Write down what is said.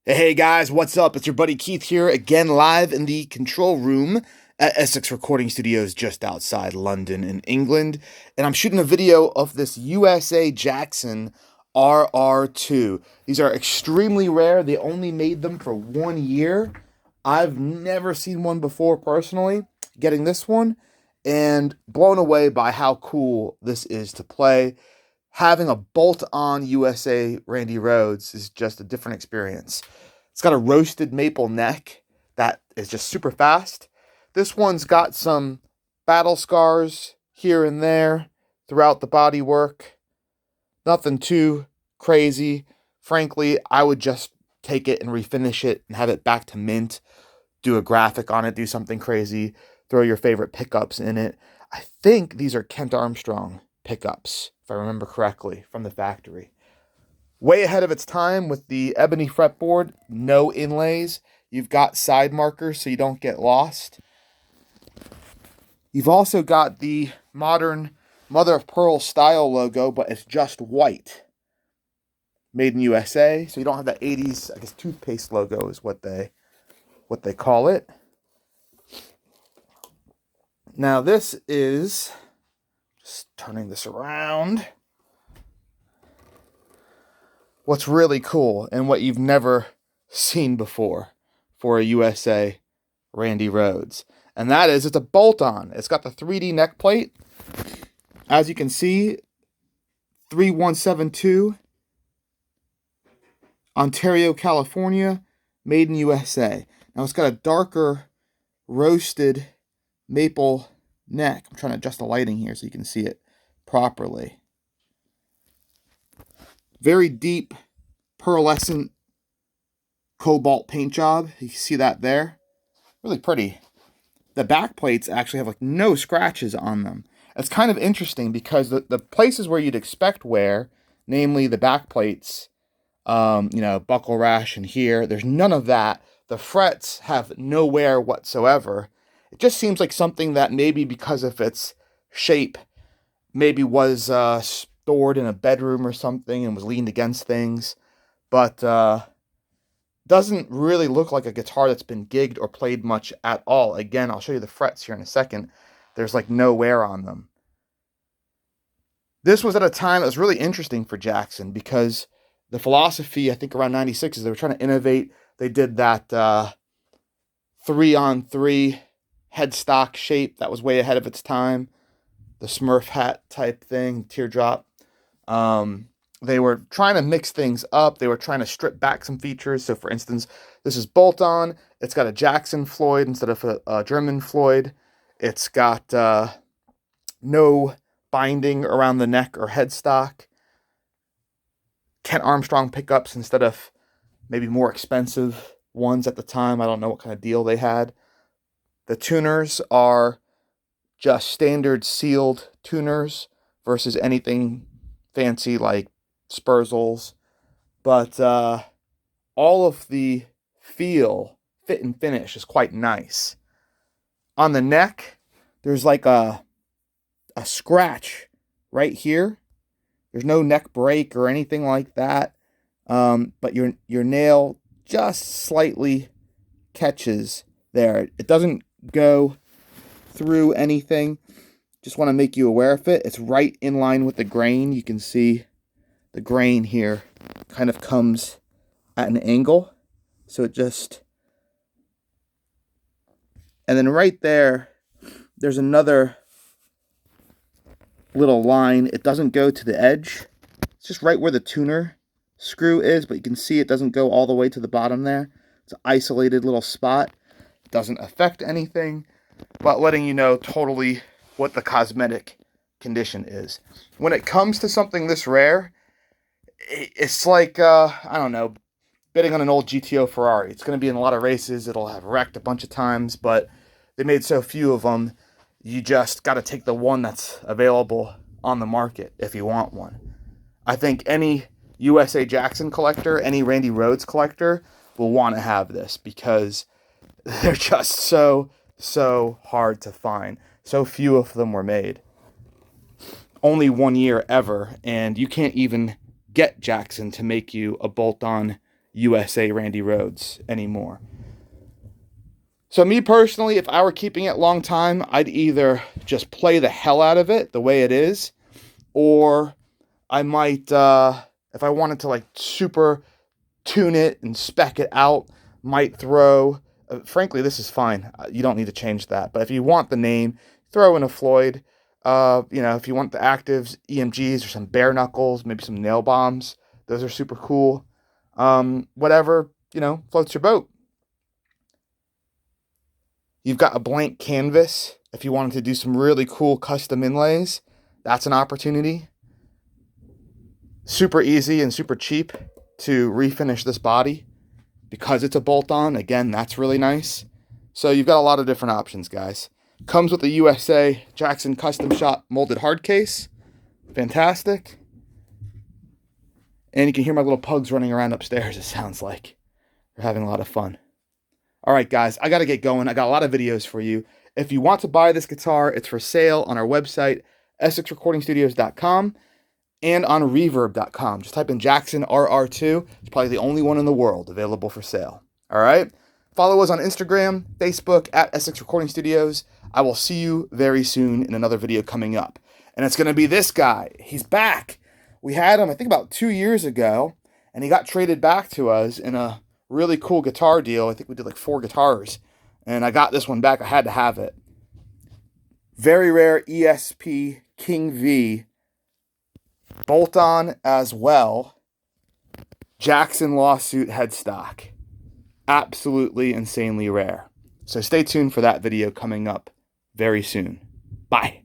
Hey guys, what's up? It's your buddy Keith here, again live in the control room at Essex Recording Studios just outside London in England. And I'm shooting a video of this USA Jackson RR2. These are extremely rare. They only made them for 1 year. I've never seen one before personally. Getting this one and blown away by how cool this is to play. Having a bolt-on USA Randy Rhoads is just a different experience. It's got a roasted maple neck that is just super fast. This one's got some battle scars here and there throughout the bodywork. Nothing too crazy. Frankly, I would just take it and refinish it and have it back to mint. Do a graphic on it, do something crazy, throw your favorite pickups in it. I think these are Kent Armstrong pickups, if I remember correctly, from the factory. Way ahead of its time with the ebony fretboard, no inlays. You've got side markers so you don't get lost. You've also got the modern mother of pearl style logo, but it's just white. Made in USA, so you don't have that 80s, I guess, toothpaste logo is what they call it. Now this is, just turning this around, what's really cool and what you've never seen before for a USA Randy Rhoads. And that is, it's a bolt-on. It's got the 3D neck plate. As you can see, 3172, Ontario, California, made in USA. Now it's got a darker roasted maple neck. I'm trying to adjust the lighting here so you can see it properly. Very deep pearlescent cobalt paint job. You can see that there. Really pretty. The back plates actually have like no scratches on them. It's kind of interesting because the places where you'd expect wear, namely the back plates, buckle rash and here, there's none of that. The frets have no wear whatsoever. It just seems like something that maybe because of its shape, maybe was stored in a bedroom or something and was leaned against things. But doesn't really look like a guitar that's been gigged or played much at all. Again, I'll show you the frets here in a second. There's like no wear on them. This was at a time that was really interesting for Jackson because the philosophy, I think around 96, is they were trying to innovate. They did that 3-on-3 headstock shape that was way ahead of its time. The Smurf hat type thing, teardrop. They were trying to mix things up. They were trying to strip back some features. So, for instance, this is bolt-on. It's got a Jackson Floyd instead of a German Floyd. It's got no binding around the neck or headstock. Kent Armstrong pickups instead of maybe more expensive ones at the time. I don't know what kind of deal they had. The tuners are just standard sealed tuners versus anything fancy like Spurzels. But all of the fit and finish is quite nice. On the neck, there's like a scratch right here. There's no neck break or anything like that. But your nail just slightly catches there. It doesn't go through anything. Just want to make you aware of it. It's right in line with the grain. You can see the grain here kind of comes at an angle. So it just... And then right there, there's another little line. It doesn't go to the edge. It's just right where the tuner screw is, but you can see it doesn't go all the way to the bottom there. It's an isolated little spot. It doesn't affect anything, but letting you know totally what the cosmetic condition is. When it comes to something this rare, it's like, I don't know, bidding on an old GTO Ferrari. It's going to be in a lot of races. It'll have wrecked a bunch of times, but they made so few of them, you just got to take the one that's available on the market if you want one. I think any USA Jackson collector, any Randy Rhoads collector will want to have this because they're just so hard to find. So few of them were made. Only 1 year ever, and you can't even get Jackson to make you a bolt-on USA Randy Rhoads anymore. So me personally, if I were keeping it long time, I'd either just play the hell out of it the way it is, or I might, if I wanted to like super tune it and spec it out, might throw, frankly, this is fine. You don't need to change that. But if you want the name, throw in a Floyd. If you want the actives, EMGs or some bare knuckles, maybe some nail bombs, those are super cool. Whatever, floats your boat. You've got a blank canvas. If you wanted to do some really cool custom inlays, that's an opportunity. Super easy and super cheap to refinish this body because it's a bolt-on. Again, that's really nice. So you've got a lot of different options, guys. Comes with a USA Jackson Custom Shop molded hard case. Fantastic. And you can hear my little pugs running around upstairs, it sounds like. They're having a lot of fun. All right, guys, I got to get going. I got a lot of videos for you. If you want to buy this guitar, it's for sale on our website, EssexRecordingStudios.com. and on Reverb.com. Just type in Jackson RR2. It's probably the only one in the world available for sale. All right? Follow us on Instagram, Facebook, at Essex Recording Studios. I will see you very soon in another video coming up. And it's going to be this guy. He's back. We had him, I think, about 2 years ago, and he got traded back to us in a really cool guitar deal. I think we did like 4 guitars, and I got this one back. I had to have it. Very rare ESP King V bolt-on as well. Jackson lawsuit headstock. Absolutely insanely rare. So stay tuned for that video coming up very soon. Bye.